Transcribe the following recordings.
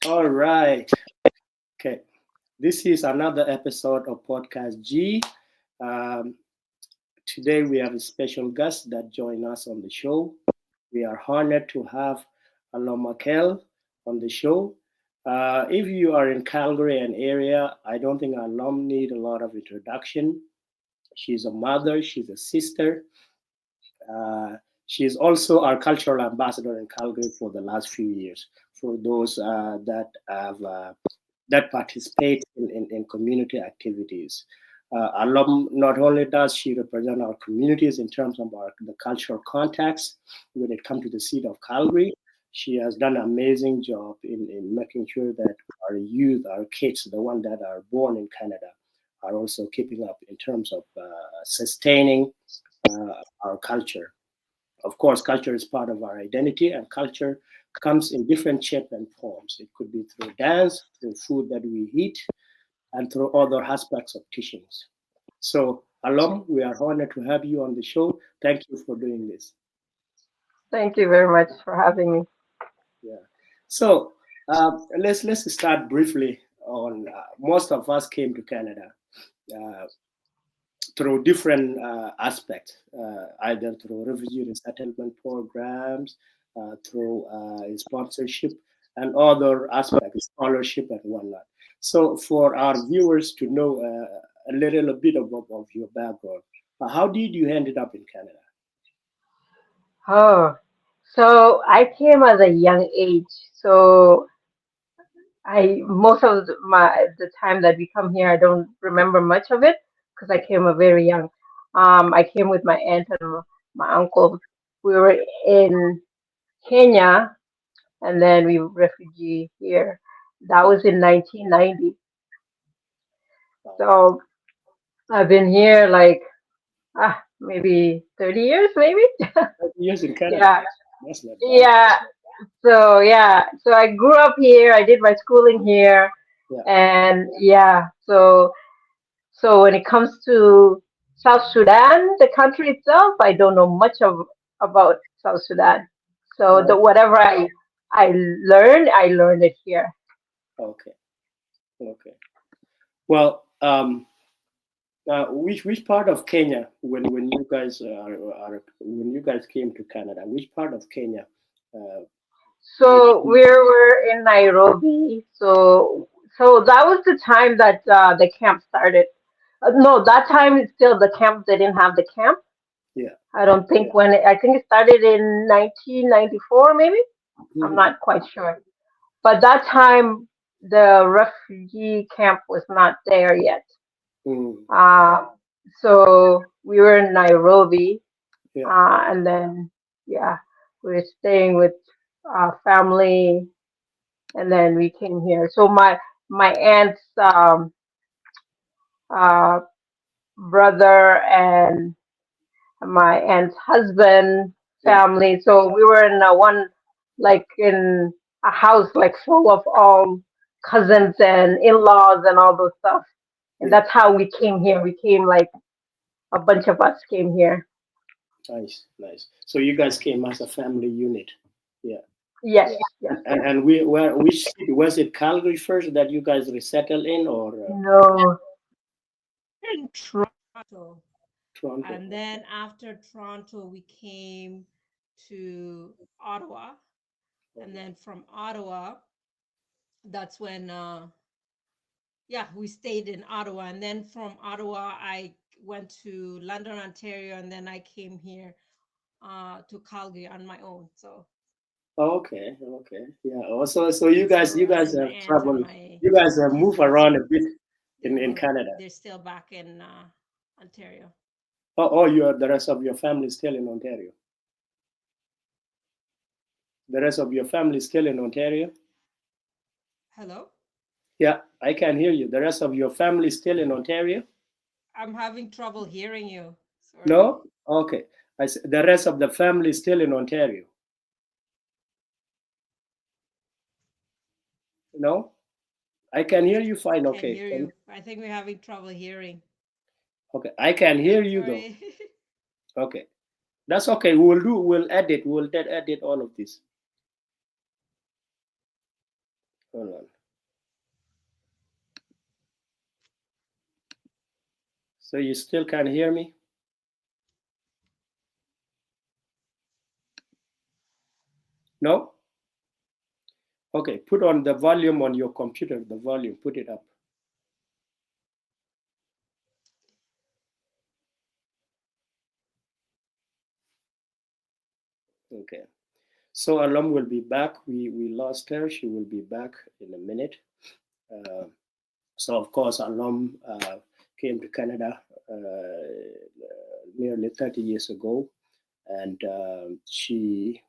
All right. Okay. This is another episode of Podcast G. Um, Today we have a special guest that joined us on the show. We are honored to have Alom Akel on the show. If you are in Calgary and area, I don't think Alom need a lot of introduction. She's a mother, she's a sister. Uh, she is also our cultural ambassador in Calgary for the last few years. For those that participate in community activities. Alum not only does she represent our communities in terms of the cultural context when it comes to the city of Calgary, she has done an amazing job in making sure that our youth, our kids, the ones that are born in Canada, are also keeping up in terms of sustaining our culture. Of course, culture is part of our identity, and culture comes in different shapes and forms. It could be through dance, through food that we eat, and through other aspects of teachings. So, Alom, we are honored to have you on the show. Thank you for doing this. Thank you very much for having me. Yeah. So, let's start briefly on. Most of us came to Canada uh, through different aspects, either through refugee resettlement programs, through sponsorship, and other aspects, scholarship and whatnot. So, for our viewers to know a little bit of your background, how did you ended up in Canada? Oh, so I came at a young age. So I most of the time that we come here, I don't remember much of it because I came a very young. I came with my aunt and my uncle. We were in Kenya, and then we refugee here. That Oh, was in 1990. wow. So I've been here like maybe 30 years, maybe. Years in Canada. Yeah, That's not bad. yeah. So I grew up here. I did my schooling here, Yeah. and yeah. So when it comes to South Sudan, the country itself, I don't know much of about South Sudan. So the Oh, whatever I learned it here. okay. Okay. Well, which part of Kenya when you guys are when you guys came to Canada? Which part of Kenya? Uh, did So you, we're in Nairobi. So that was the time that the camp started. No, that time it's still the camp. They didn't have the camp. yeah. I don't think I think it started in 1994, maybe. I'm Mhm. not quite sure. But that time the refugee camp was not there yet. Mm, Uh, so we were in Nairobi, yeah. and then yeah, we were staying with family, and then we came here. So my aunt's uh, brother and my aunt's husband Yeah. family. So we were in like in a house like full of all cousins and in-laws and all those stuff. And Yeah. that's how we came here. We came like a bunch of us came here. Nice. Nice. So you guys came as a family unit. Yeah. Yes, yes, And yes. and we where which city was it? Calgary first that you guys resettled in, or No. In Toronto. Toronto? And then after Toronto, we came to Ottawa. And then from Ottawa, that's when, yeah, we stayed in Ottawa. And then from Ottawa, I went to London, Ontario, and then I came here to Calgary on my own. So Okay. Okay. Yeah. Also, so so you and guys then my have aunt and traveled. my You guys have moved kids around a are bit they're in both Canada. they're still back in Ontario. Oh, the rest of your family is still in Ontario. The rest of your family is still in Ontario. Hello? Yeah, I can hear you. The rest of your family is still in Ontario. I'm having trouble hearing you. Sorry. No? Okay. The rest of the family is still in Ontario. No? I can hear you fine. Can't Okay. hear you. I think we're having trouble hearing. Okay. I can hear you though. Sorry. Okay. That's okay. We'll edit. We'll edit all of this. Hold on. So you still can't hear me? No? Okay, put on the volume on your computer, the volume, put it up. Okay. So Alom will be back. We lost her. She will be back in a minute. Uh, so of course, Alom came to Canada nearly 30 years ago, and uh, she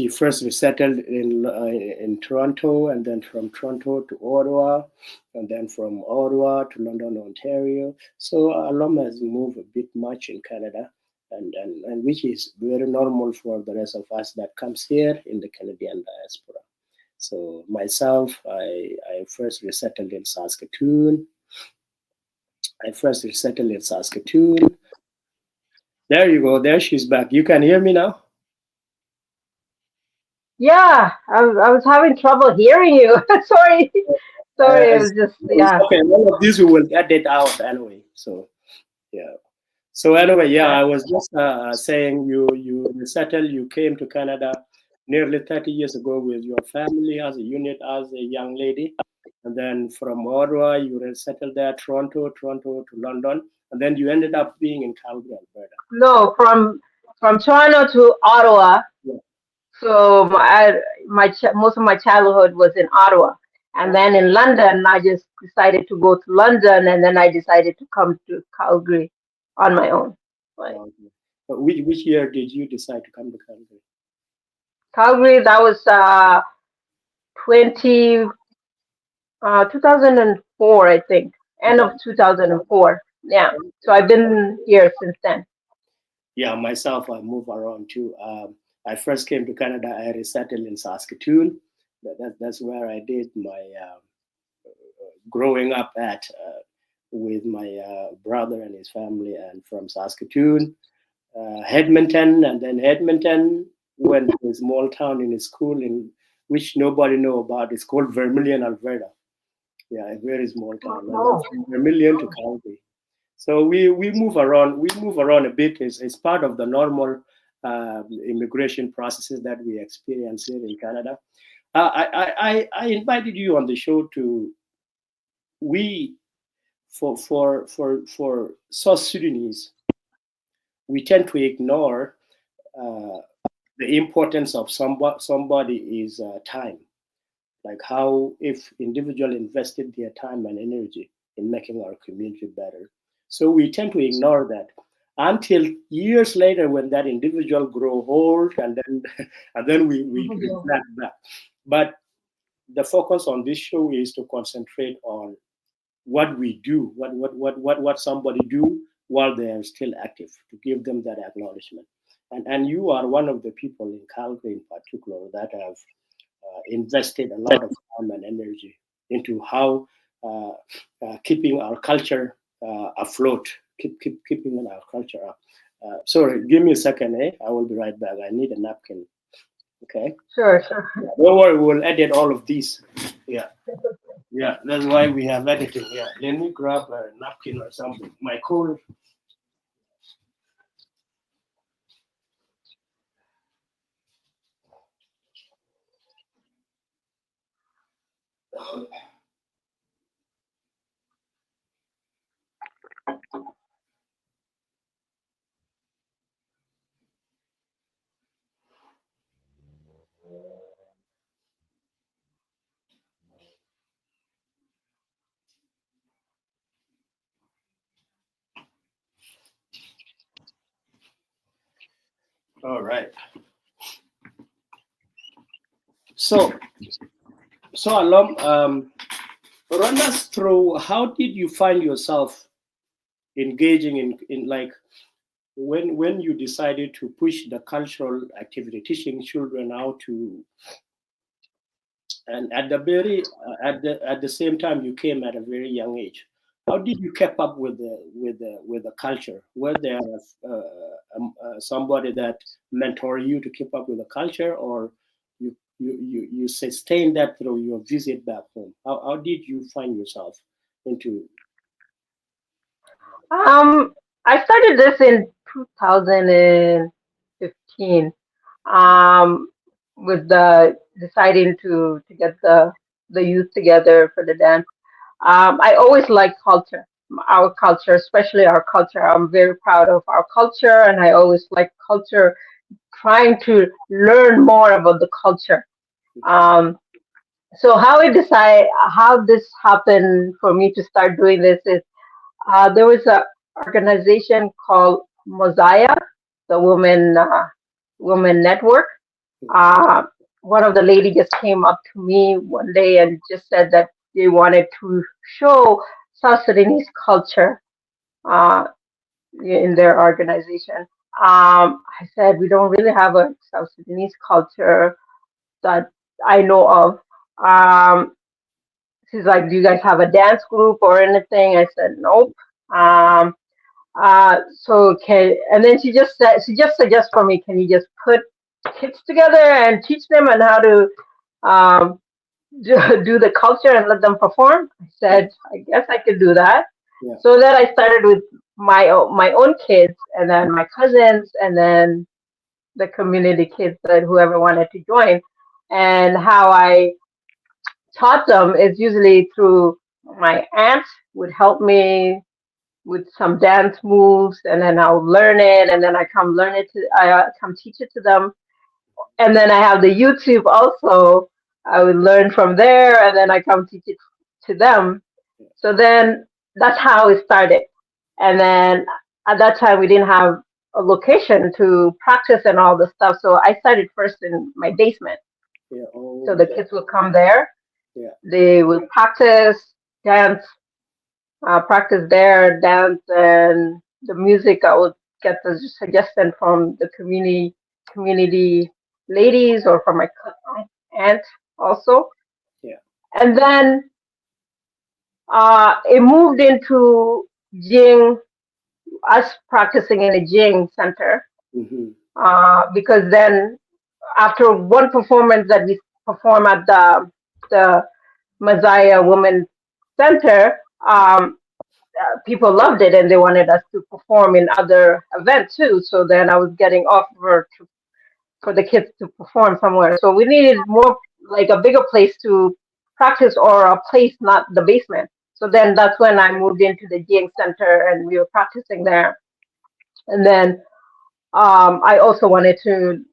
first resettled in Toronto, and then from Toronto to Ottawa, and then from Ottawa to London, Ontario. So Alom has moved a bit much in Canada, and which is very normal for the rest of us that comes here in the Canadian diaspora. So myself, I first resettled in Saskatoon. There you go. There she's back. You can hear me now? Yeah, I was having trouble hearing you. Sorry, sorry. It was just yeah. Okay, all of this we will edit out anyway. So yeah. So anyway, yeah, Okay. I was just saying you settled, you came to Canada nearly 30 years ago with your family as a unit as a young lady, and then from Ottawa you settled there, Toronto to London, and then you ended up being in Calgary, Alberta. No, from Toronto to Ottawa. Yeah. So most of my childhood was in Ottawa, and then in London, I just decided to go to London, and then I decided to come to Calgary on my own. Right. Okay. But which year did you decide to come to Calgary? Calgary, that was 20 2004, I think, end of 2004. Yeah. So I've been here since then. Yeah, myself, I move around too. I first came to Canada. I resettled in Saskatoon. That's where I did my growing up at with my brother and his family, and from Saskatoon, Edmonton, and then Edmonton went to a small town in a school in which nobody know about. It's called Vermilion, Alberta. Yeah, a very small town. And then Oh, from Vermilion to Calgary. So we move around. We move around a bit. It's part of the normal immigration processes that we experience here in Canada. I invited you on the show to we for South Sudanese, we tend to ignore uh, the importance of somebody is time, like how if individual invested their time and energy in making our community better. So we tend to ignore that until years later when that individual grow old, and then and then we reflect back. But the focus on this show is to concentrate on what we do, what somebody do while they are still active, to give them that acknowledgement. And you are one of the people in Calgary in particular that have invested a lot of time and energy into how uh, keeping our culture afloat, keeping our culture up. Sorry, give me a second, eh? I will be right back. I need a napkin. Okay. sure, sure. Yeah, don't worry, we'll edit all of these. Yeah. Yeah, that's why we have editing. Yeah, let me grab a napkin or something. My cold. All right. So, Alom, run us through how did you find yourself engaging in like when you decided to push the cultural activity, teaching children how to, and at the very at the same time you came at a very young age. How did you keep up with the culture? Were there somebody that mentored you to keep up with the culture, or you sustain that through your visit back home. How did you find yourself into? Um, I started this in 2015. Um, with the deciding to get the youth together for the dance. I always liked culture, our culture, especially our culture. I'm very proud of our culture, and I always like culture, trying to learn more about the culture. Um, so how this happened for me to start doing this is there was a organization called Mosiah, the Women Network. Uh, One of the ladies just came up to me one day and just said that they wanted to show South Sudanese culture uh, in their organization. I said we don't really have a South Sudanese culture that I know of. Um, she's like, "Do you guys have a dance group or anything?" I said, "Nope." Um, so can and then she just suggests for me, can you just put kids together and teach them on how to um, do the culture and let them perform? I Yeah, said, I guess I could do that. yeah. So then I started with my own kids, and then my cousins, and then the community kids that whoever wanted to join. And how I taught them is usually through my aunt would help me with some dance moves, and then I'll learn it, and then I come teach it to them, and then I have the YouTube also. I would learn from there, and then I come teach it to them. So then that's how it started. And then at that time we didn't have a location to practice and all the stuff, so I started first in my basement. Yeah. So Oh, the kids would come there, yeah. they would dance, practice there, dance, and the music. I would get the suggestion from the community ladies or from my aunt also. Yeah. And then it moved into Jing, us practicing in a Jing center, Hmm. because then after one performance that we perform at the Messiah Women Center, people loved it and they wanted us to perform in other events too. So then I was getting offered for the kids to perform somewhere. So we needed more, like a bigger place to practice, or a place not the basement. So then that's when I moved into the Jiang Center and we were practicing there. And then I also wanted to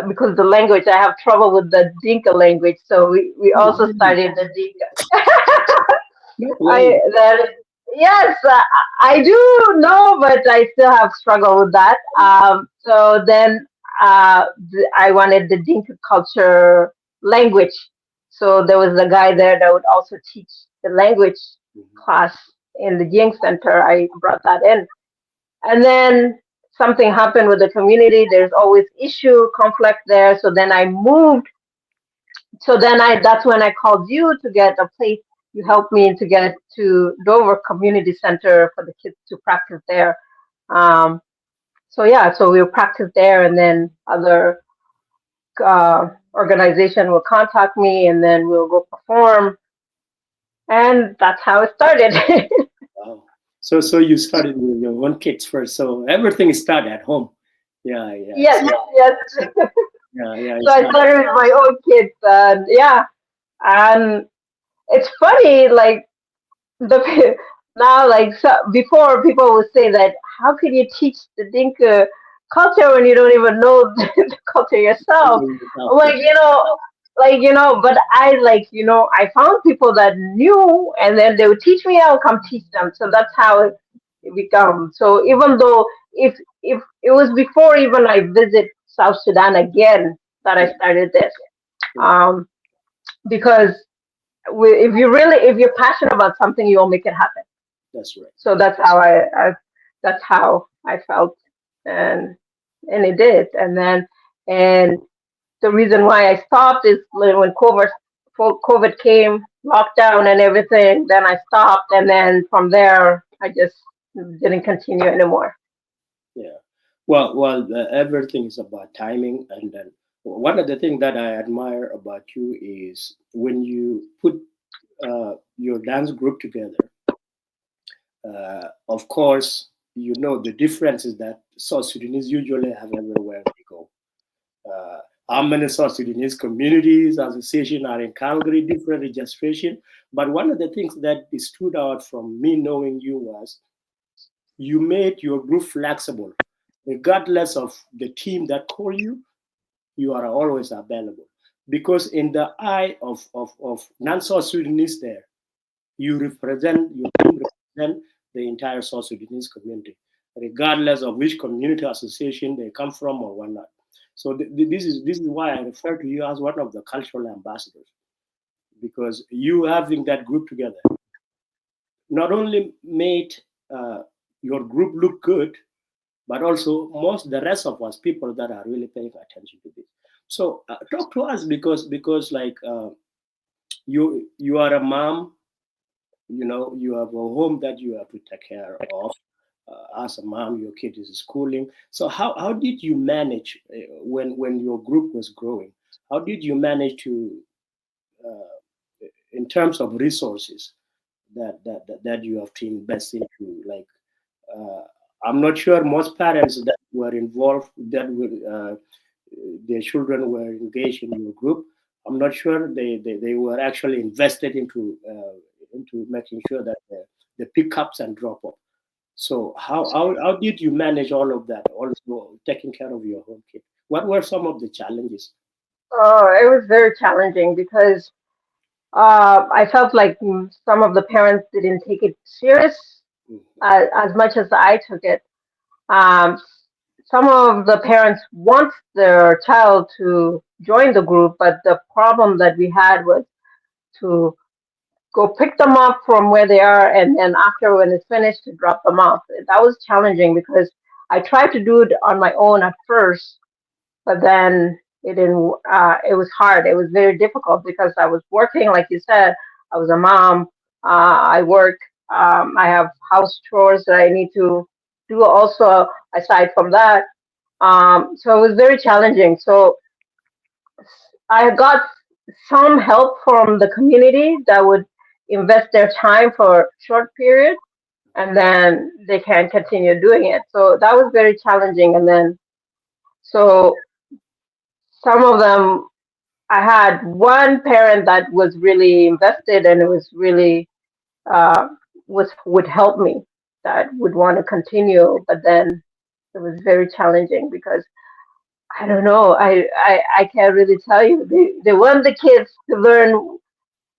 because the language, I have trouble with the Dinka language, so we Oh, also really? started the Dinka. No I way. that yes, I do know, but I still have struggle with that. So then I wanted the Dinka culture language. So there was a guy there that would also teach the language Mhm. class in the Jing Center. I brought that in, and then something happened with the community. There's always issue, conflict there. So then I moved, so then that's when I called you to get a place. You helped me to get to Dover Community Center for the kids to practice there. Um, so yeah, so we'll practice there, and then other organization will contact me, and then we'll go perform, and that's how it started. Wow. So you started with your own kids first. So everything started at home. Yeah, yeah. Yes, yes. Yeah, yeah. So I started with my own kids, and yeah, and it's funny, like the now, like, so before, people would say that how can you teach the Dinka culture when you don't even know the culture yourself? I'm like, but I, like, I found people that knew, and then they would teach me, I'll come teach them. So that's how it become. So even though, if it was before even I visit South Sudan again, that I Yeah, started this, yeah. um because if you're passionate about something, you'll make it happen. That's right. So that's how I felt, and it did. And the reason why I stopped is when COVID came, lockdown and everything. Then I stopped, and then from there I just didn't continue anymore. Yeah. Well, everything is about timing, and then One of the things that I admire about you is when you put your dance group together. Of course, you know the differences that South Sudanese usually have everywhere they go. Uh, how many South Sudanese communities, association are in Calgary, different registration. But one of the things that stood out from me knowing you was you made your group flexible. Regardless of the team that call you are always available. Because in the eye of non-South Sudanese there, your team represent the entire South Sudanese community, regardless of which community association they come from or whatnot. So this is why I refer to you as one of the cultural ambassadors, because you having that group together not only made uh, your group look good, but also most the rest of us people that are really paying attention to this. So talk to us because like you are a mom, you know, you have a home that you have to take care of. As a mom, your kid is schooling. So how did you manage when your group was growing? How did you manage to in terms of resources that you have to invest into? Like I'm not sure most parents that were involved that were their children were engaged in your group. I'm not sure they were actually invested into making sure that the pickups and drop off. So how did you manage all of that? Also taking care of your home kid. What were some of the challenges? It was very challenging because I felt like some of the parents didn't take it serious Mhm. as much as I took it. Um, some of the parents want their child to join the group, but the problem that we had was to go pick them up from where they are, and then after when it's finished, to drop them off. That was challenging because I tried to do it on my own at first, but then it didn't. It was hard. It was very difficult because I was working, like you said. I was a mom. I work. I have house chores that I need to do also aside from that. So it was very challenging. So I got some help from the community that would invest their time for a short period, and then they can continue doing it. So that was very challenging. And then so some of them, I had one parent that was really invested, and it was really uh, would help me, that would want to continue, but then it was very challenging because I don't know. I can't really tell you. They want the kids to learn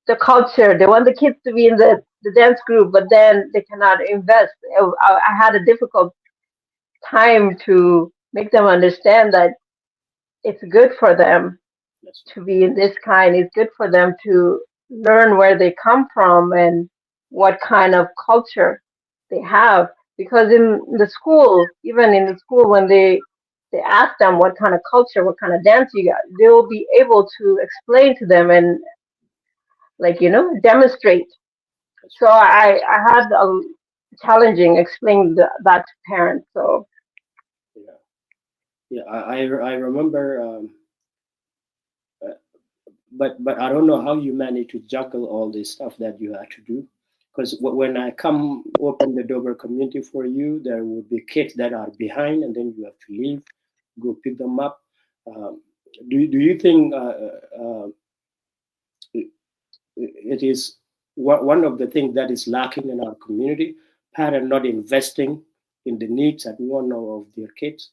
the culture. They want the kids to be in the dance group, but then they cannot invest. I had a difficult time to make them understand that it's good for them That's to be in this kind. It's good for them to learn where they come from and what kind of culture they have. Because in the school, even in the school, when they ask them what kind of culture, what kind of dance you got, they will be able to explain to them and like demonstrate. that's So I had a challenging explaining that to parents. So yeah yeah. I remember. Uh, but I don't know how you manage to juggle all this stuff that you had to do. Because when I come open the Dover community for you, there will be kids that are behind, and then you have to leave, go pick them up. Um, do you think it is one of the things that is lacking in our community? Parents not investing in the needs and one of their kids.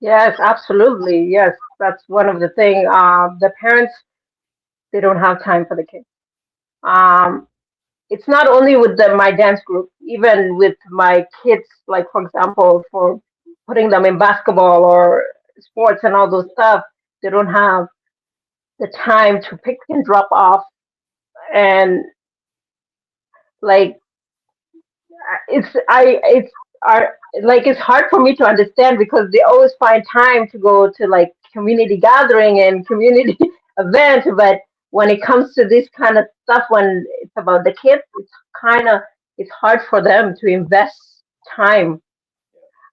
yes, absolutely, yes, that's one of the thing. The parents, they don't have time for the kids. Um, it's not only with my dance group, even with my kids, like for example, for putting them in basketball or sports and all those stuff, they don't have the time to pick and drop off. And like it's are like it's hard for me to understand because they always find time to go to like community gathering and community events, but when it comes to this kind of stuff, when it's about the kids, kind of it's hard for them to invest time.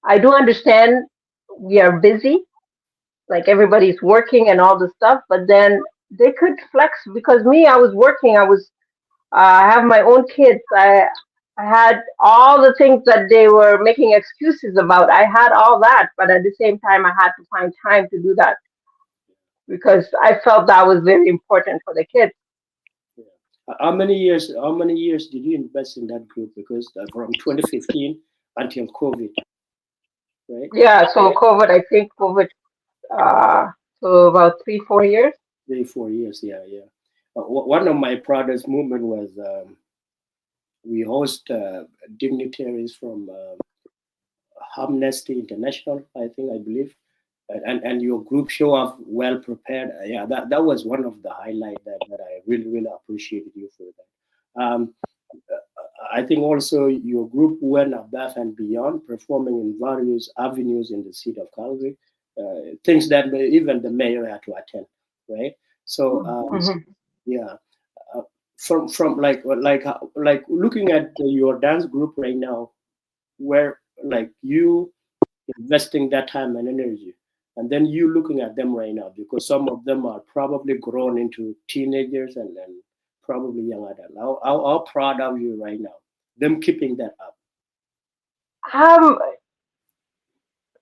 I do understand we are busy, like everybody's working and all the stuff, but then they could flex because me, I was working. I have my own kids. I had all the things that they were making excuses about. I had all that, but at the same time, I had to find time to do that because I felt that was very important for the kids. Yeah. How many years did you invest in that group? Because from 2015 until COVID, right? Yeah, so COVID, I think COVID, uh, so about 3, 4 years. 3, 4 years. Yeah, yeah. One of my proudest movement was we host dignitaries from Amnesty International, I believe, and your group show up well prepared. Yeah, that was one of the highlight that I really appreciated you for that. I think also your group went above and beyond, performing in various avenues in the city of Calgary, things that even the mayor had to attend, right? So Hmm. yeah, uh, from like looking at your dance group right now, where like you investing that time and energy, and then you looking at them right now because some of them are probably grown into teenagers and probably young adults. How proud of you right now, them keeping that up. Um,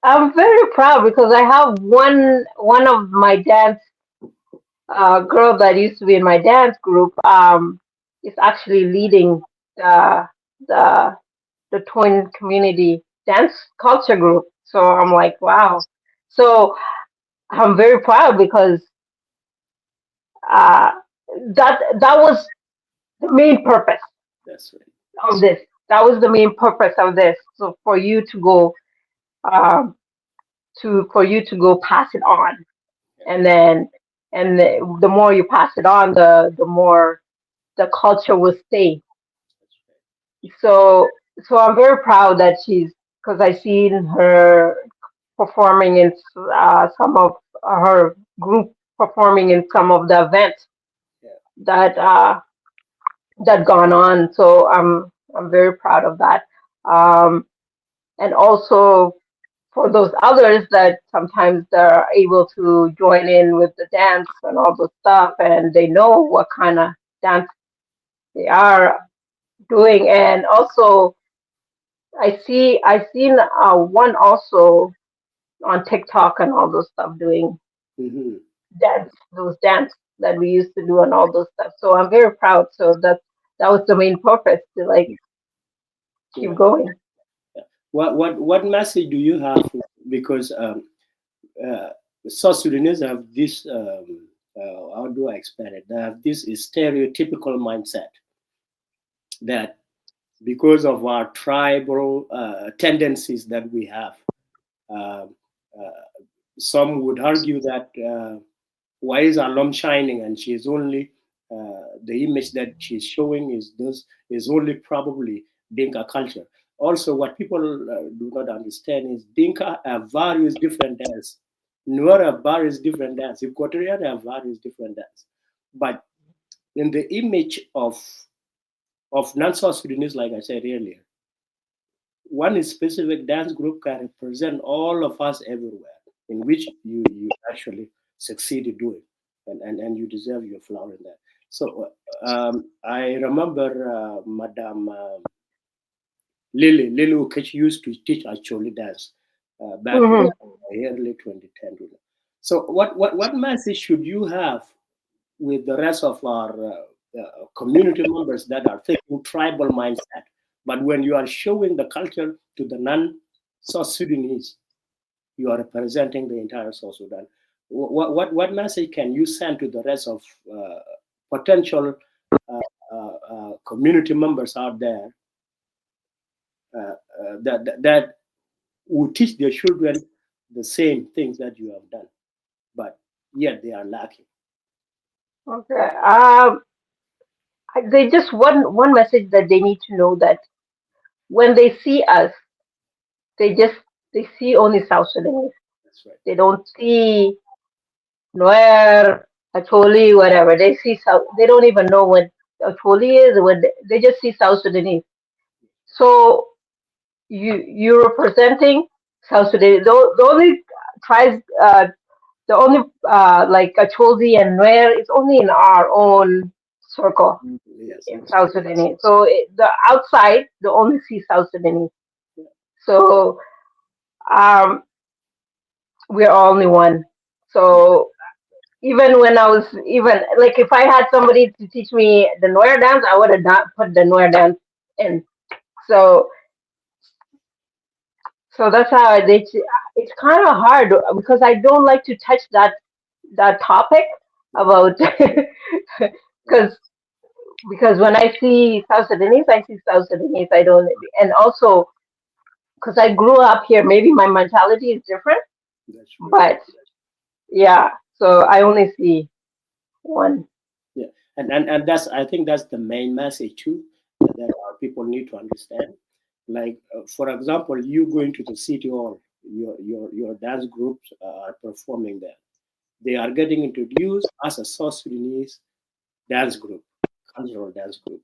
I'm very proud because I have one of my dance girl that used to be in my dance group. Is actually leading the the the twin community dance culture group. So I'm like, wow. So I'm very proud because uh, that was the main purpose That's right. of this. That was the main purpose of this. So for you to go um, for you to go pass it on, Yeah, and then the more you pass it on, the more the culture will stay. that's right. So I'm very proud that she's because I seen her performing in some of her group performing in some of the events Yeah, that that gone on. So I'm very proud of that. Um, and also for those others that sometimes they're able to join in with the dance and all the stuff, and they know what kind of dance they are doing. And also, I seen one also on TikTok and all those stuff doing hmm those dance that we used to do and all those stuff. So I'm very proud. So that was the main purpose to like keep yeah, going. yeah. What message do you have? Because uh, South Sudanese have this. How do I explain it? They have this stereotypical mindset that because of our tribal tendencies that we have, uh, uh, some would argue that why is Alom shining and she's only the image that she's showing is this is only probably Dinka culture. Also, what people do not understand is Dinka have various different dance. Nuer have various different dance. Equatorial have various different dance. But in the image of non-South Sudanese, like I said earlier, one specific dance group can represent all of us everywhere, in which you actually succeeded doing, and you deserve your flower in that. So I remember Madam Lily Ukech used to teach actually dance back in Hmm. early 2010. So what message should you have with the rest of our community members that are thinking tribal mindset. But when you are showing the culture to the non-South Sudanese, you are representing the entire South Sudan. What message can you send to the rest of potential community members out there that would teach their children the same things that you have done, but yet they are lacking? Okay. They just one message that they need to know that when they see us, they just they see only South Sudanese. That's right. They don't see Nuer, Acholi, whatever. They see South. They don't even know what Acholi is. What they just see South Sudanese. So you're representing South Sudan. The only tribes. the only like Acholi and Nuer is only in our own circle Yes, in yes. South Sudanese. So the outside, they only see South Sudanese. Yeah. So um, we're only one. Yeah. So even when I was even like if I had somebody to teach me the Noir dance, I would have not put the Noir dance in. So that's how it's kind of hard because I don't like to touch that topic Okay. about Yeah. because when I see South Sudanese, I see South Sudanese. I don't, and also because I grew up here, maybe my mentality is different, That's true. but yeah, so I only see one. Yeah, and that's, I think that's the main message too, that our people need to understand. Like for example, you going to the city hall, your dance groups are performing there. They are getting introduced as a South Sudanese dance group, cultural dance group.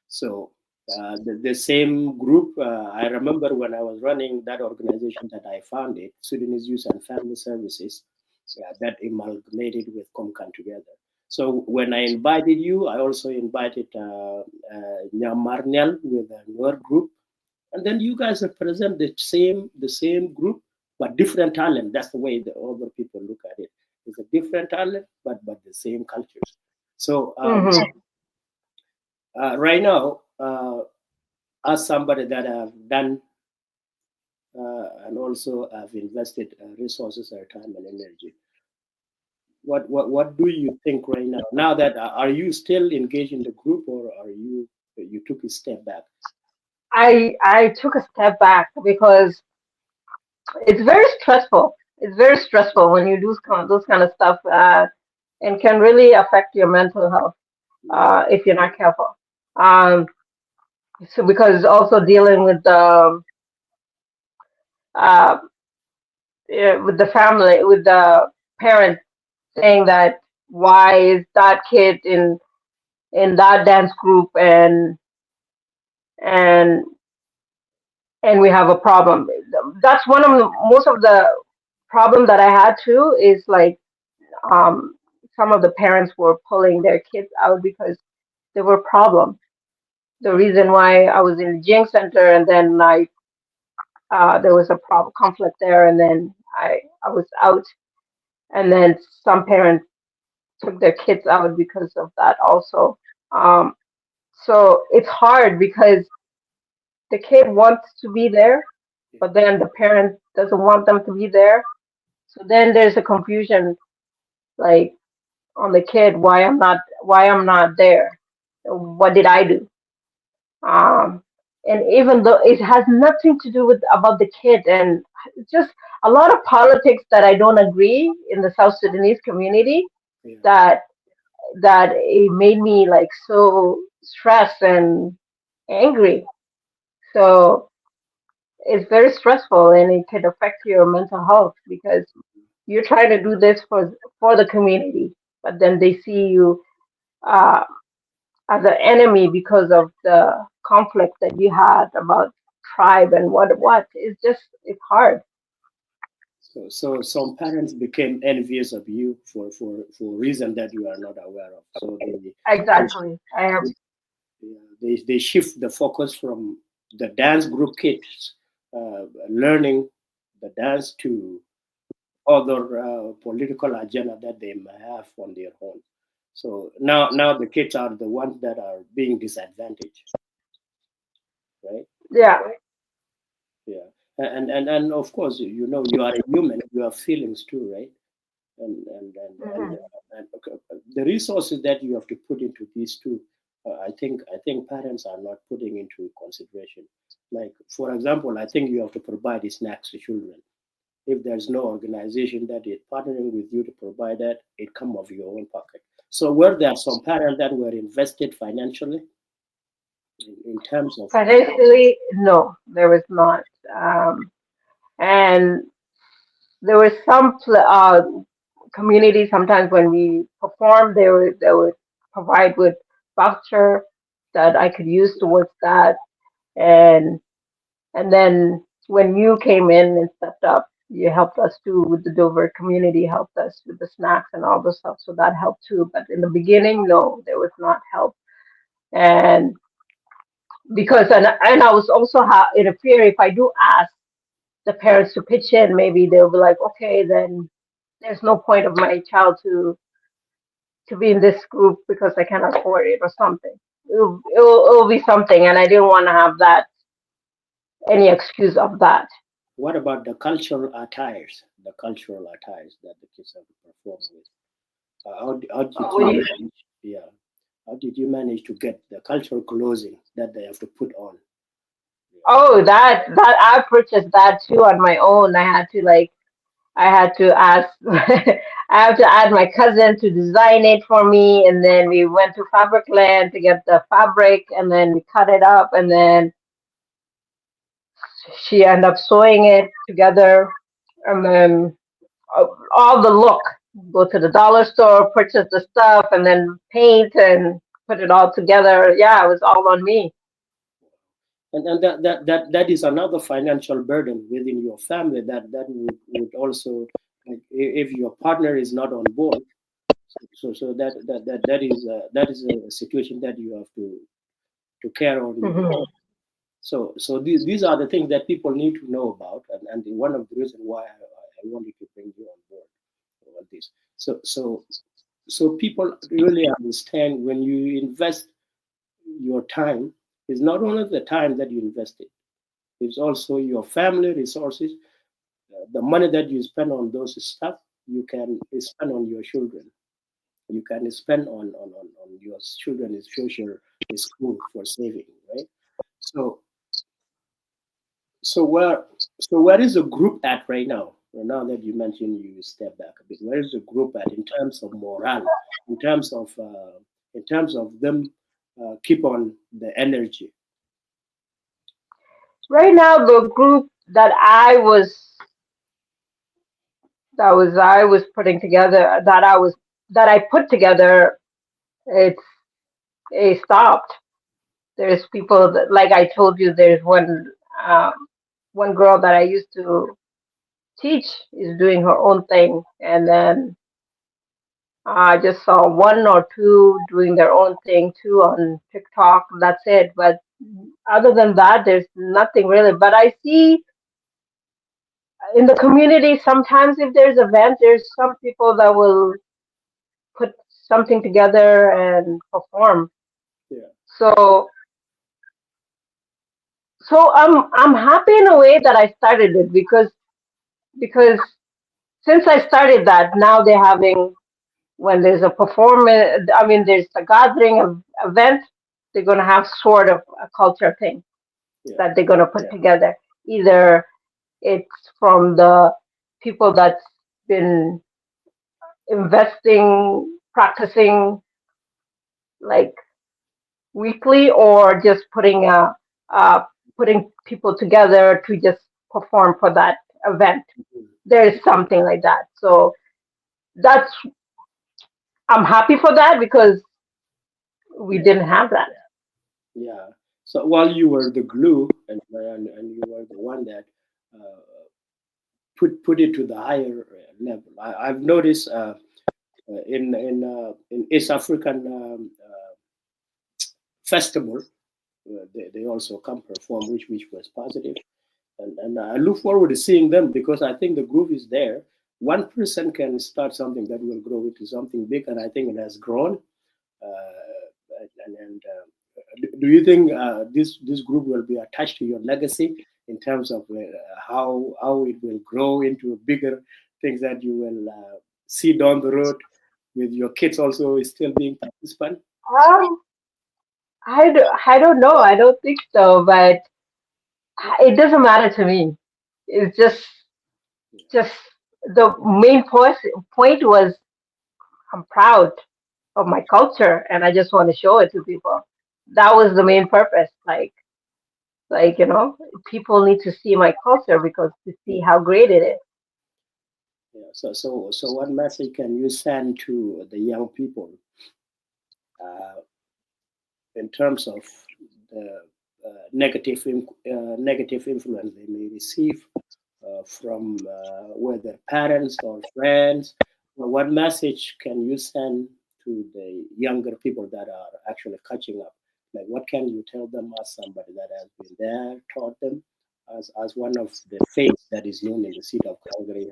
So the same group, I remember when I was running that organization that I founded, Sudanese Youth and Family Services, that amalgamated with Comcan together. So when I invited you, I also invited Nyamarnyal with a newer group, and then you guys represent the same group, but different talent. That's the way the other people look at it. It's a different talent, but the same cultures. So Hmm. right now, as somebody that have done and also have invested resources, or time and energy, what do you think right now? Now that are you still engaged in the group, or are you took a step back? I took a step back because it's very stressful. It's very stressful when you do those kind of stuff, and can really affect your mental health Yeah, if you're not careful. Um, so because also dealing uh, with the family, with the parents saying that why is that kid in that dance group and and we have a problem. That's one of the most of the problem that I had too is like um, some of the parents were pulling their kids out because there were problems. The reason why I was in the Jing Center and then there was a problem conflict there and then I was out and then some parents took their kids out because of that also. Um, so it's hard because the kid wants to be there, yeah. but then the parent doesn't want them to be there. So then there's a confusion like on the kid why I'm not there. What did I do? Um, and even though it has nothing to do with about the kid and it's just a lot of politics that I don't agree in the South Sudanese community Yeah. that it made me like so stressed and angry. So it's very stressful and it can affect your mental health because you're trying to do this for the community, but then they see you uh, as an enemy because of the conflict that you had about tribe and what. It's hard. So some parents became envious of you for reason that you are not aware of. So they Exactly. I have. they shift the focus from the dance group kids learning the dance to other political agenda that they may have on their own. So now the kids are the ones that are being disadvantaged, right? Yeah. Yeah, and of course, you are a human. You have feelings too, right? And Hmm. okay, the resources that you have to put into these two, I think parents are not putting into consideration. Like for example, I think you have to provide snacks to children. If there's no organization that is partnering with you to provide that, it come of your own pocket. So were there some parents that were invested financially in terms of Financially, no, there was not. And there was some community sometimes when we performed, they would provide with voucher that I could use towards that. And then when you came in and stepped up, you helped us too with the Dover community, helped us with the snacks and all the stuff. So that helped too. But in the beginning, no, there was not help. And because, and I was also in a fear if I do ask the parents to pitch in, maybe they'll be like, okay, then there's no point of my child to be in this group because I can't afford it or something. It'll be something. And I didn't want to have that, any excuse of that. What about the cultural attires? The cultural attires that the kids have to perform with. How did Oh, you manage? Yeah. How did you manage to get the cultural clothing that they have to put on? oh, that I purchased that too on my own. I had to ask, I have to add my cousin to design it for me, and then we went to Fabric Land to get the fabric, and then we cut it up, and then she ended up sewing it together, and then uh, all the look. Go to the dollar store, purchase the stuff, and then paint and put it all together. Yeah, it was all on me. And that is another financial burden within your family that would also, like, if your partner is not on board, so that is a situation that you have to care on your Hmm. own. So these are the things that people need to know about, and one of the reasons why I wanted to bring you on board on this. So people really understand when you invest your time, is not only the time that you invested, it's also your family resources, the money that you spend on those stuff, you can spend on your children. You can spend on your children's future school for saving, right? So so where so where is the group at right now? Well, now that you mentioned you step back a bit, where is the group at in terms of morale, in terms of them keep on the energy? Right now, the group I was putting together, that I put together, it's it stopped. There's people that, like I told you, there's one girl that I used to teach is doing her own thing, and then I just saw one or two doing their own thing too on TikTok. That's it. But other than that, there's nothing really. But I see in the community sometimes if there's event, there's some people that will put something together and perform. Yeah. So I'm happy in a way that I started it because since I started that, now they're having, when there's a performance, I mean, there's a gathering of event, they're gonna have sort of a culture thing Yeah. that they're gonna put together. Either it's from the people that's been investing, practicing like weekly, or just uh, putting people together to just perform for that event. Mhm. There is something like that. So that's I'm happy for that because we Yeah. didn't have that. Yeah. So while you were the glue, and you were the one that uh, put it to the higher level, I've noticed in East African festival, they also come perform, which was positive, and I look forward to seeing them because I think the groove is there. One person can start something that will grow into something big, and I think it has grown. Do you think this group will be attached to your legacy in terms of how it will grow into bigger things that you will see down the road with your kids also still being participant? Um, I don't know. I don't think so, but it doesn't matter to me. It's just the main point was I'm proud of my culture and I just want to show it to people. That was the main purpose. People need to see my culture because to see how great it is. Yeah. So what message can you send to the young people uh, in terms of the negative influence they may receive from whether parents or friends? What message can you send to the younger people that are actually catching up? Like, what can you tell them as somebody that has been there, taught them, as one of the faiths that is known in the city of Calgary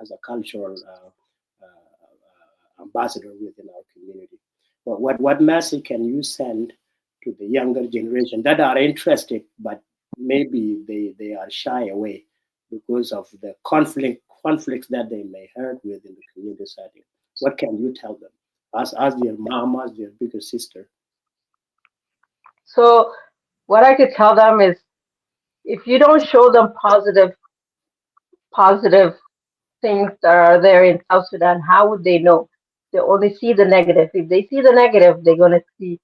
as a cultural ambassador within our community? What message can you send to the younger generation that are interested, but maybe they are shy away because of the conflicts that they may have within the community setting? What can you tell them as their mom, as their bigger sister? So what I could tell them is, if you don't show them positive things that are there in South Sudan, how would they know? They only see the negative. If they see the negative, they're going to see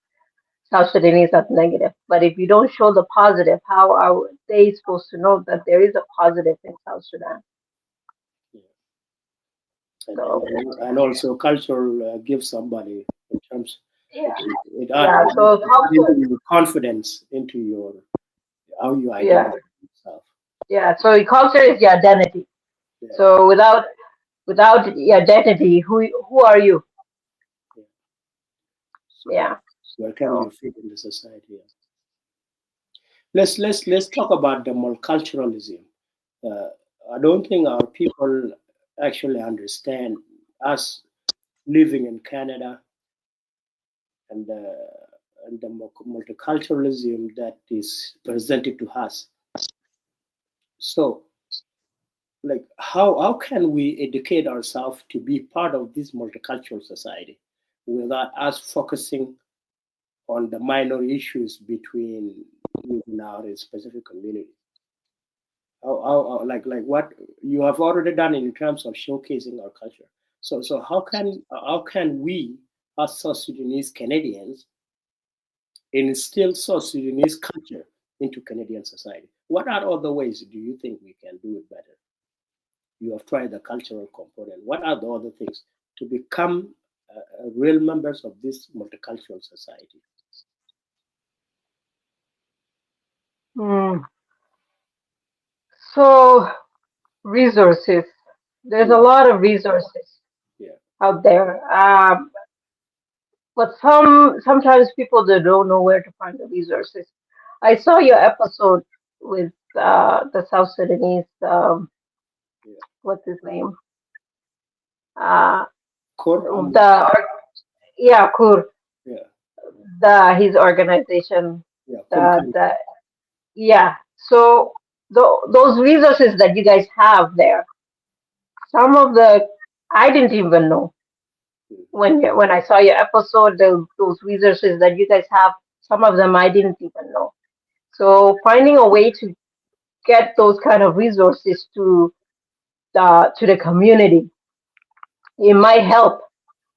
South Sudanese as negative. But if you don't show the positive, how are they supposed to know that there is a positive in South Sudan? and, So and, and also cultural gives somebody in terms yeah, it yeah. adds So culture, your confidence into your how you yeah, identify yourself. yeah. So culture is your identity. Yeah, So without the identity, who are you? yeah. So Yeah. where can you So fit in the society? Yeah. Let's talk about the multiculturalism. Uh, I don't think our people actually understand us living in Canada and the multiculturalism that is presented to us. So, like, how can we educate ourselves to be part of this multicultural society without us focusing on the minor issues between within our specific community? Like what you have already done in terms of showcasing our culture. So how can we as South Sudanese Canadians instill South Sudanese culture into Canadian society? What are other ways do you think we can do it better? You have tried the cultural component. What are the other things to become real members of this multicultural society? mm, so resources. There's a Mm, lot of resources yeah. out there. But sometimes people, they don't know where to find the resources. I saw your episode with the South Sudanese. Yeah. What's his name? Uh, Core, yeah, Kur, yeah, the his organization. yeah, The yeah. So those resources that you guys have there, some of the I didn't even know when I saw your episode. Those resources that you guys have, some of them I didn't even know. So finding a way to get those kind of resources to the community, it might help.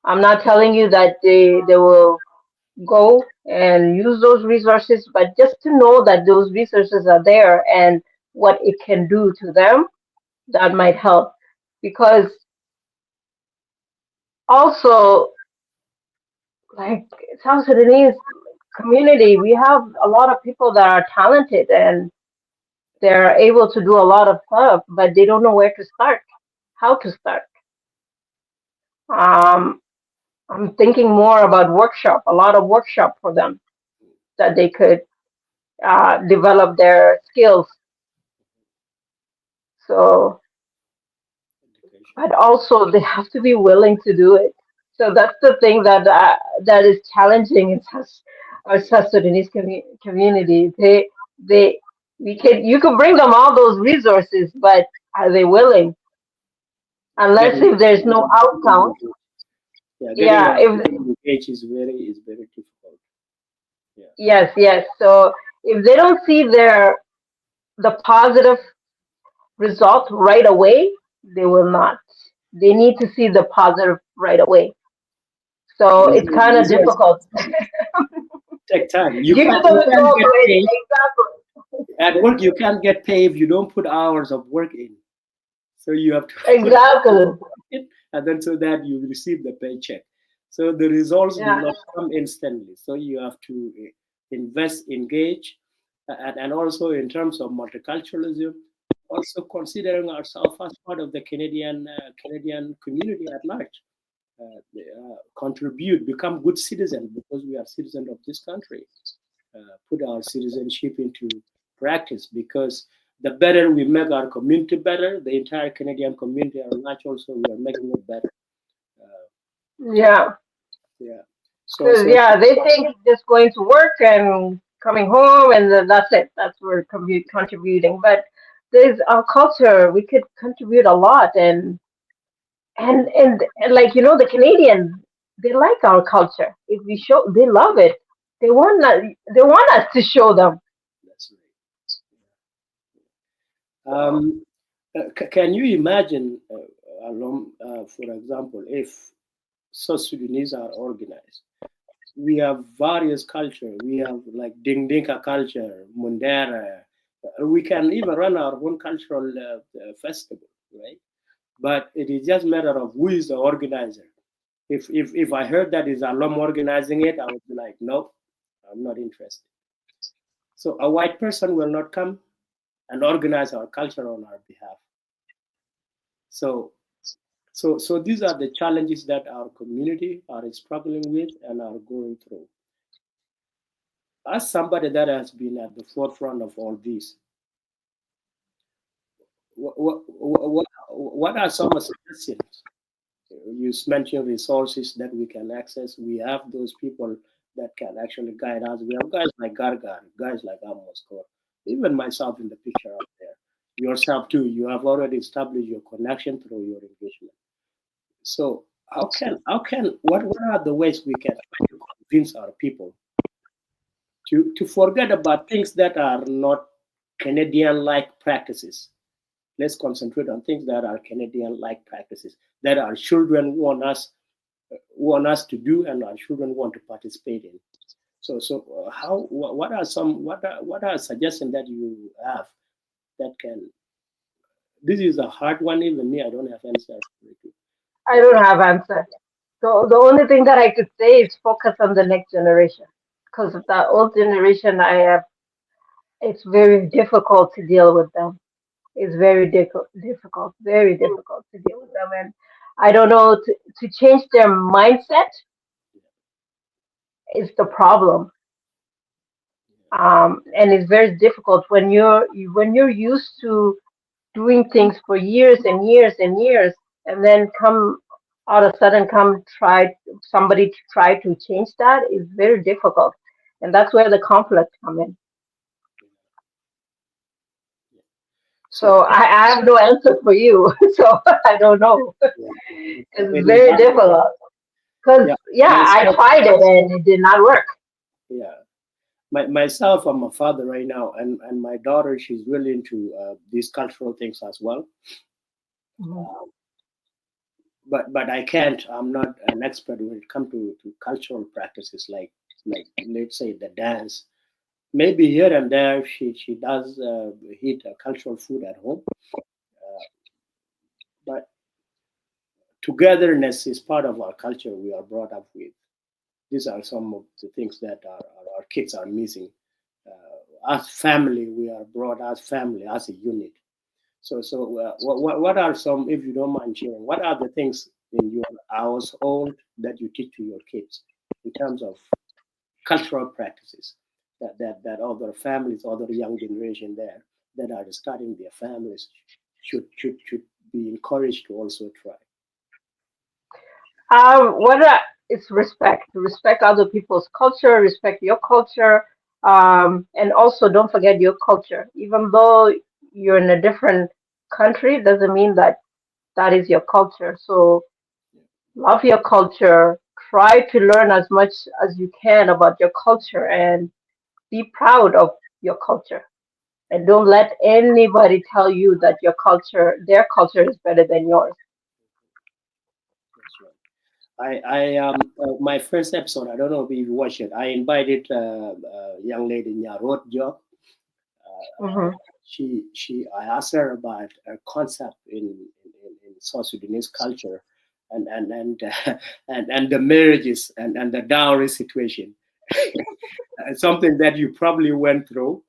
I'm not telling you that they will go and use those resources, but just to know that those resources are there and what it can do to them, that might help. Because also, like South Sudanese community, we have a lot of people that are talented and they're able to do a lot of stuff, but they don't know where to start, how to start. Um, I'm thinking more about workshop, a lot of workshop for them that they could develop their skills. So, education. but also they have to be willing to do it. So that's the thing that is challenging in our South Sudanese community. They we can you can bring them all those resources, but are they willing? Unless Getting if there's no outcome. yeah, getting Yeah, our if age is very difficult. Yeah. yes, yes. So if they don't see the positive result right away, they will not. They need to see the positive right away. So it's kind of Results difficult. take time. You Give can't them you the can't goal get right paid exactly. at work. You can't get paid if you don't put hours of work in. So you have to put Exactly. it, and then so that you receive the paycheck. So the results do Yeah. not come instantly. So you have to invest, engage, and also in terms of multiculturalism, also considering ourselves as part of the Canadian community at large. Contribute, become good citizens because we are citizens of this country. Put our citizenship into practice, because the better we make our community better, the entire Canadian community at large also we are making it better. Yeah. Yeah. Because yeah, they think just going to work and coming home and then that's it. That's where contributing. But there's our culture. We could contribute a lot, and like the Canadians, they like our culture. If we show, they love it. They want us to show them. That's right. Can you imagine, Alom, for example, if South Sudanese are organized? We have various culture. We have like Dingdinka culture, Mundera. We can even run our own cultural festival, right? But it is just a matter of who is the organizer. If I heard that is Alom organizing it, I would be like, nope, I'm not interested. So a white person will not come and organize our culture on our behalf. So these are the challenges that our community are struggling with and are going through. As somebody that has been at the forefront of all this, what are some suggestions? You mentioned resources that we can access. We have those people that can actually guide us. We have guys like Gargar, guys like Amos Kor, even myself in the picture up there. Yourself too. You have already established your connection through your engagement. So what are the ways we can try to convince our people to forget about things that are not Canadian-like practices? Let's concentrate on things that are Canadian-like practices that our children want us to do and our children want to participate in. So what are suggestions that you have that can? This is a hard one. Even me, I don't have answers. I don't have answer. So the only thing that I could say is focus on the next generation, because the old generation, it's very difficult to deal with them. It's very difficult, very difficult to deal with them, and I don't know to change their mindset is the problem. And it's very difficult when you're used to doing things for years and years and years, and then come all of a sudden come try somebody to try to change that is very difficult, and that's where the conflict come in. So I have no answer for you. So I don't know. It's very difficult because I tried it and it did not work. Yeah. Myself, I'm a father right now, and my daughter, she's really into these cultural things as well. But I can't. I'm not an expert when it comes to cultural practices like let's say the dance. Maybe here and there she does eat cultural food at home, but togetherness is part of our culture. We are brought up with. These are some of the things that our kids are missing. As family, we are brought as family, as a unit. So what are some, if you don't mind sharing, what are the things in your household that you teach to your kids in terms of cultural practices that other families, other young generation there that are starting their families should be encouraged to also try? What it's respect. Respect other people's culture. Respect your culture. And also don't forget your culture. Even though you're in a different country, doesn't mean that that is your culture. So love your culture. Try to learn as much as you can about your culture and be proud of your culture. And don't let anybody tell you that their culture is better than yours. That's right. My first episode, I don't know if you watched it. I invited a young lady, Nyarot Jo. Hmm. I asked her about a concept in South Sudanese culture and the marriages and the dowry situation. Something that you probably went through.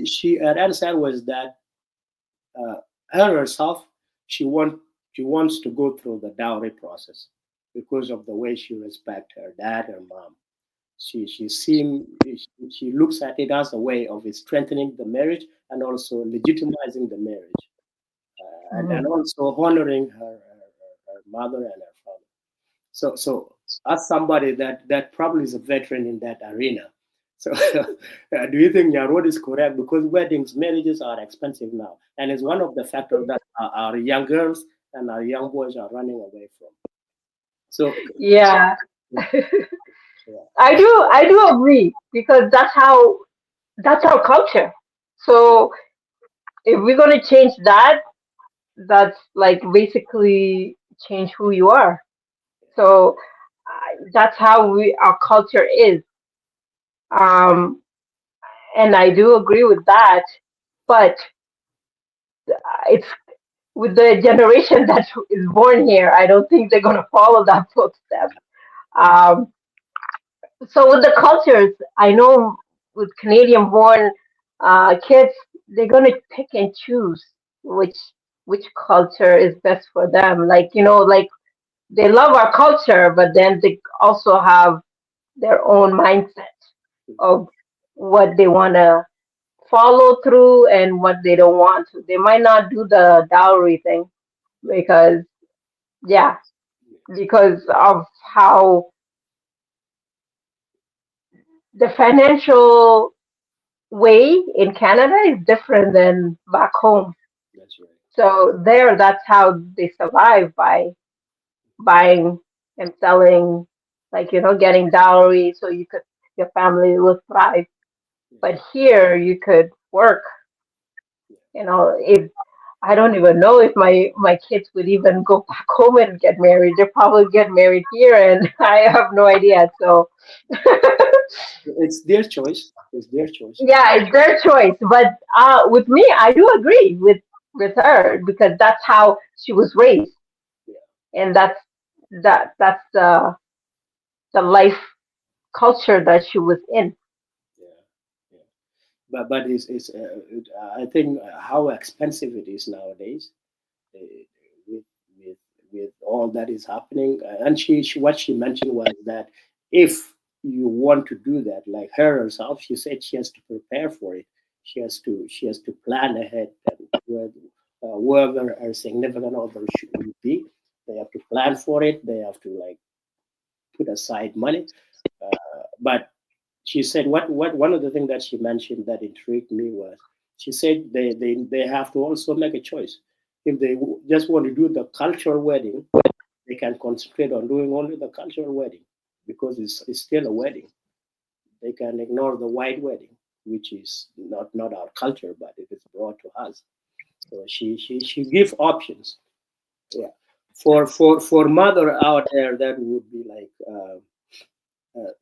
she her answer was that her herself she want she wants to go through the dowry process because of the way she respect her dad and mom. She looks at it as a way of strengthening the marriage and also legitimizing the marriage, and Mhm. also honoring her mother and her father. So as somebody that probably is a veteran in that arena, so do you think Yarod is correct? Because weddings, marriages are expensive now, and it's one of the factors that our young girls and our young boys are running away from. So Yeah, yeah, yeah, I do agree because that's our culture. So if we're gonna change that, that's like basically change who you are. So that's how we our culture is. Um, and I do agree with that. But it's with the generation that is born here. I don't think they're gonna follow that footstep. Um, so with the cultures, I know with Canadian-born kids, they're gonna pick and choose which which culture is best for them. Like like they love our culture, but then they also have their own mindset of what they want to follow through and what they don't want to. They might not do the dowry thing because, yeah, because of how the financial way in Canada is different than back home. that's right. So there, that's how they survive by buying and selling, like getting dowry so your family will thrive. Yeah, But here, you could work. yeah. If I don't even know if my kids would even go back home and get married. They probably get married here, and I have no idea. So It's their choice. It's their choice. yeah, it's their choice. But with me, I do agree with her because that's how she was raised, Yeah, and that's the life culture that she was in. yeah, yeah. But I think how expensive it is nowadays, uh, with with with all that is happening. And she what she mentioned was that if you want to do that, like her herself, she said she has to prepare for it. She has to plan ahead, and whoever her significant other should be, they have to plan for it. They have to like put aside money. But she said what one of the things that she mentioned that intrigued me was she said they have to also make a choice. If they just want to do the cultural wedding, they can concentrate on doing only the cultural wedding because it's still a wedding. They can ignore the white wedding, which is not our culture, but it is brought to us. So she give options. Yeah. For mother out there that would be like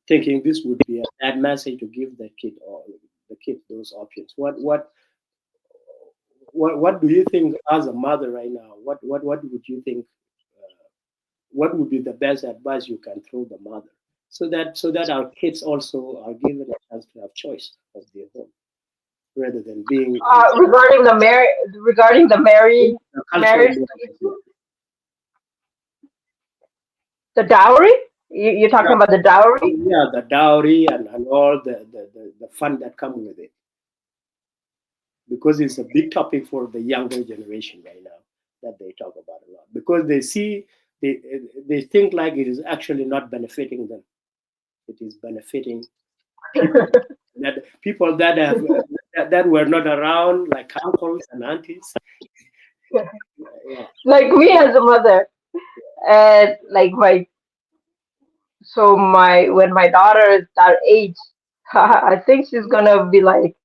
thinking this would be a bad message to give the kid those options. What do you think as a mother right now? What would you think? What would be the best advice you can throw the mother so that our kids also are given a chance to have choice of their home rather than being in Regarding the the cultural marriage marriage. Yeah. issue, the dowry. You're talking Yeah, about the dowry. yeah, the dowry and all the fun that come with it, because it's a big topic for the younger generation right now that they talk about a lot because they they think like it is actually not benefiting them. It is benefiting people that have that were not around, like uncles and aunties. Yeah, Like me as a mother, and like my when my daughter is that age, I think she's gonna be like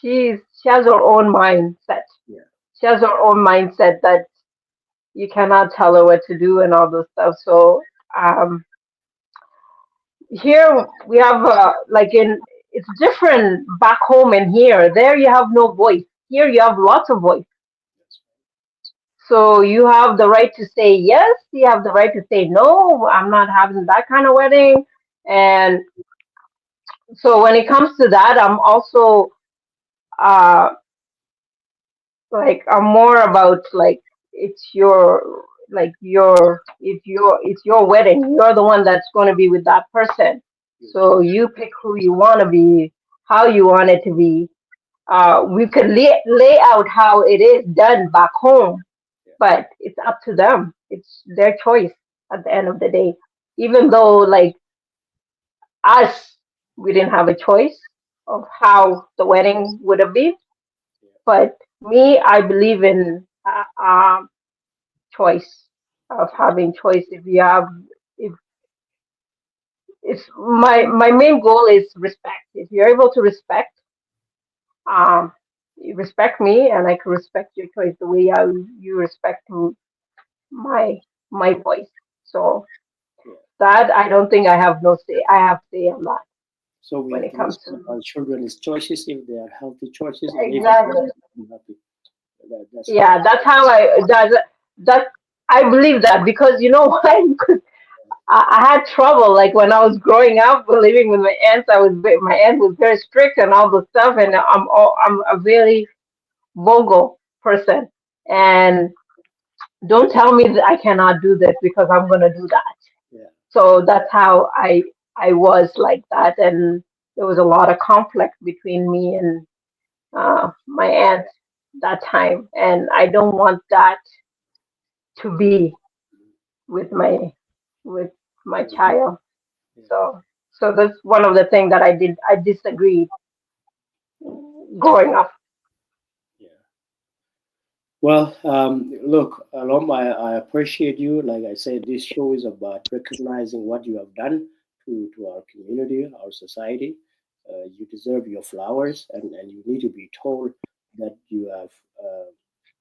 she has her own mindset. yeah, She has her own mindset that you cannot tell her what to do and all this stuff. So um, here we have like in it's different back home and here. There you have no voice. Here you have lots of voice. So you have the right to say yes. You have the right to say no. I'm not having that kind of wedding. And So when it comes to that, I'm also uh like I'm more about like it's your like your if your it's your wedding. You're the one that's going to be with that person. So you pick who you want to be, how you want it to be. We could lay out how it is done back home, Yeah, but it's up to them. It's their choice at the end of the day. Even though like us, we didn't have a choice of how the wedding would have been. yeah, But me, I believe in choice of having choice. If you have, if it's my main goal is respect. If you're able to respect, you respect me, and I can respect your choice the way you respect my my voice. So yeah. that I don't think I have no say. I have say a lot So we when have it to comes respect to our children's choices if they are healthy choices, and if they exactly. are happy. That's Yeah, that's how that I believe that because you know why? Because I had trouble like when I was growing up living with my aunts. My aunt was very strict and all the stuff, and I'm a very vocal person. And don't tell me that I cannot do this because I'm gonna do that. yeah, So that's how I was like that, and there was a lot of conflict between me and my aunt that time, and I don't want that to be with with my yeah, child. yeah, So that's one of the things that I disagreed growing up. yeah. Well, look, Alom, I appreciate you. Like I said, this show is about recognizing what you have done to our community, our society. You deserve your flowers, and you need to be told that you have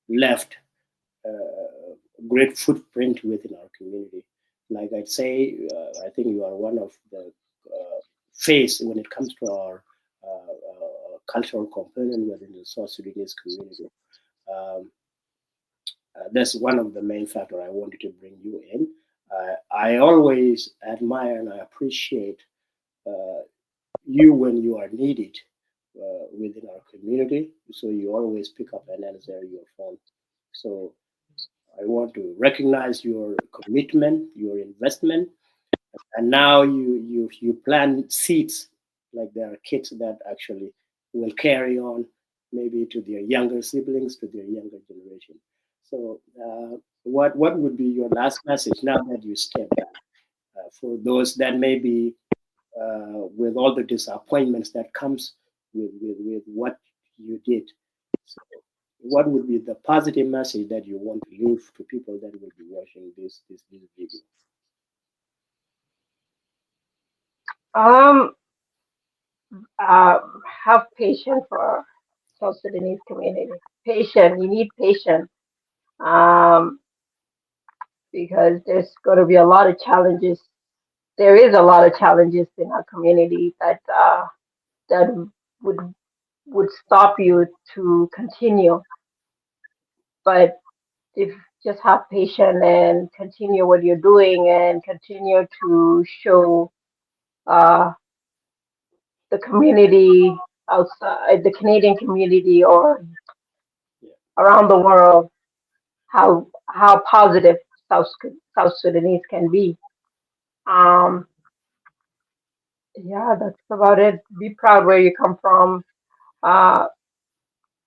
left a great footprint within our community. Like I'd say, I think you are one of the face when it comes to our cultural component within the South Sudanese community. Um, that's one of the main factor I wanted to bring you in. I always admire and I appreciate uh, you when you are needed within our community. So you always pick up and answer your phone. So I want to recognize your commitment, your investment, and now you plant seeds like there are kids that actually will carry on maybe to their younger siblings, to their younger generation. So what would be your last message now that you step back for those that maybe with all the disappointments that comes with what you did? So what would be the positive message that you want to leave to people that will be watching this video? Um, uh, have patience for South Sudanese community. Patience. You need patience. Um, because there's going to be a lot of challenges. There is a lot of challenges in our community that would would stop you to continue. But if just have patience and continue what you're doing and continue to show uh, the community outside the Canadian community or Yeah, around the world how positive South Sudanese can be. Um, yeah, that's about it. Be proud where you come from. Uh,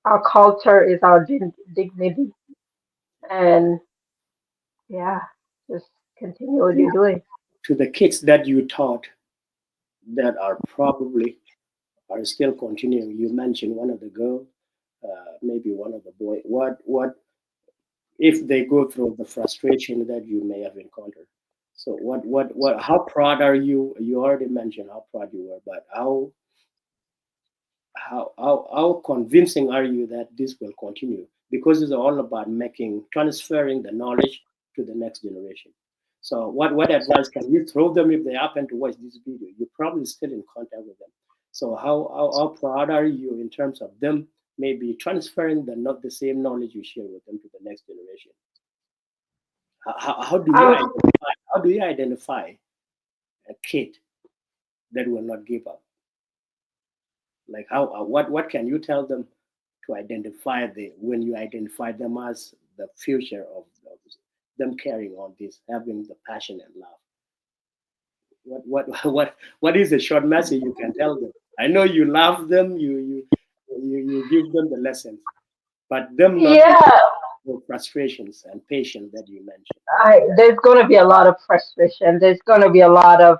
our culture is our dignity, and yeah, just continue what you're doing. to the kids that you taught that are probably are still continuing. You mentioned one of the girl, maybe one of the boy. What if they go through the frustration that you may have encountered? So what? How proud are you? You already mentioned how proud you were, but how convincing are you that this will continue? Because it's all about making transferring the knowledge to the next generation. So what advice can you throw them if they happen to watch this video? You're probably still in contact with them. So how proud are you in terms of them maybe transferring the not the same knowledge you share with them to the next generation? How do you Um, identify a kid that will not give up? Like how what can you tell them to identify the when you identify them as the future of them carrying on this, having the passion and love? What is the short message you can tell them? I know you love them, you give them the lessons, but them not Yeah, the frustrations and patience that you mentioned. there's going to be a lot of frustration. There's going to be a lot of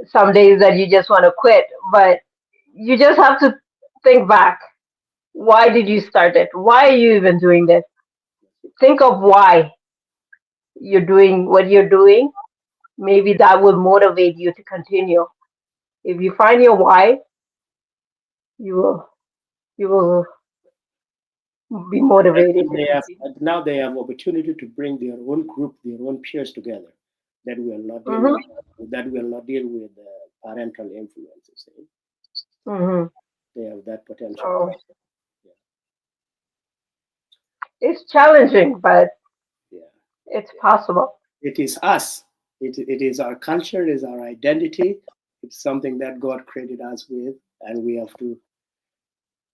some days that you just want to quit, but you just have to think back. Why did you start it? Why are you even doing this? Think of why you're doing what you're doing. Maybe that will motivate you to continue. If you find your why, you will you will be motivated And to they have continue. now they have opportunity to bring their own group, their own peers together that will not deal Hmm. with parental influences. Eh? Hmm. They have that potential. So Yeah, it's challenging, but yeah. it's possible. It is us. It is our culture. It is our identity. It's something that God created us with, and we have to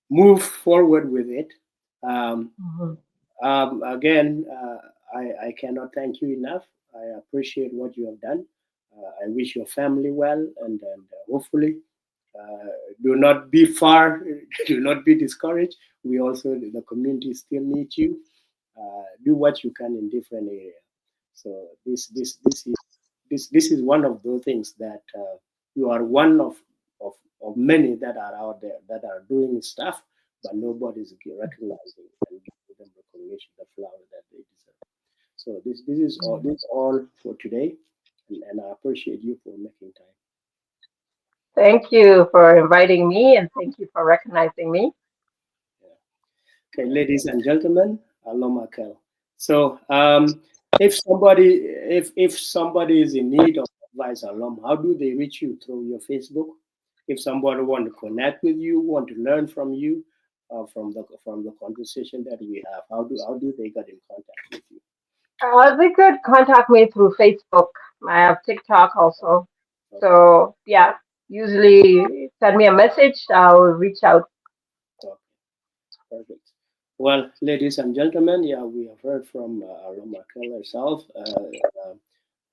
move forward with it. Um, Hmm. Again, I cannot thank you enough. I appreciate what you have done. I wish your family well, and hopefully, uh, do not be far, do not be discouraged. We also, the community still need you. Do what you can in different areas. So this is one of those things that you are one of many that are out there that are doing stuff, but nobody's recognizing and giving them recognition, the flower that they deserve. So this is all for today, and I appreciate you for making time. Thank you for inviting me and thank you for recognizing me. Yeah. Okay, ladies and gentlemen, Alom Akel. So, if somebody is in need of advice, Alom, how do they reach you through your Facebook? If somebody want to connect with you, want to learn from you, from the conversation that we have, how do they get in contact with you? They could contact me through Facebook. I have TikTok also. Okay, So yeah, usually send me a message. I'll reach out. okay, perfect. Well, ladies and gentlemen, yeah, we have heard from Alom Akel herself.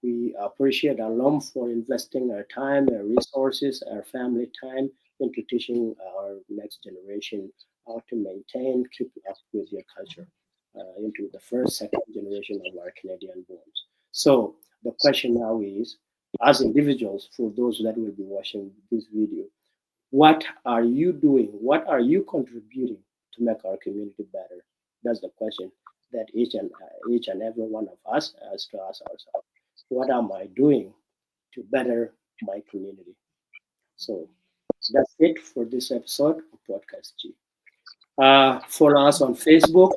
We appreciate Alom for investing our time, our resources, our family time into teaching our next generation how to maintain, keep up with their culture, into the first, second generation of our Canadian borns. So the question now is, as individuals, for those that will be watching this video, what are you doing? What are you contributing to make our community better? That's the question that each and every one of us has to ask ourselves. What am I doing to better my community? So that's it for this episode of Podcast G. Follow us on Facebook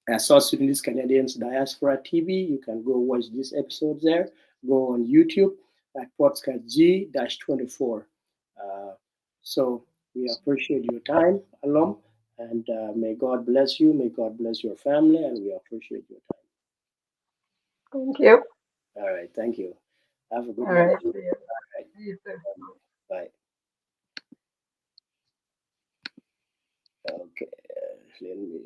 at South Sudanese-Canadians Diaspora TV. You can go watch this episode there. Go on YouTube at Podcast G-24. Uh, so we appreciate your time, Alom, and may God bless you. May God bless your family, and we appreciate your time. Thank you. All right, thank you. Have a good All night. right. All See you. right, You too. bye. Okay, let me.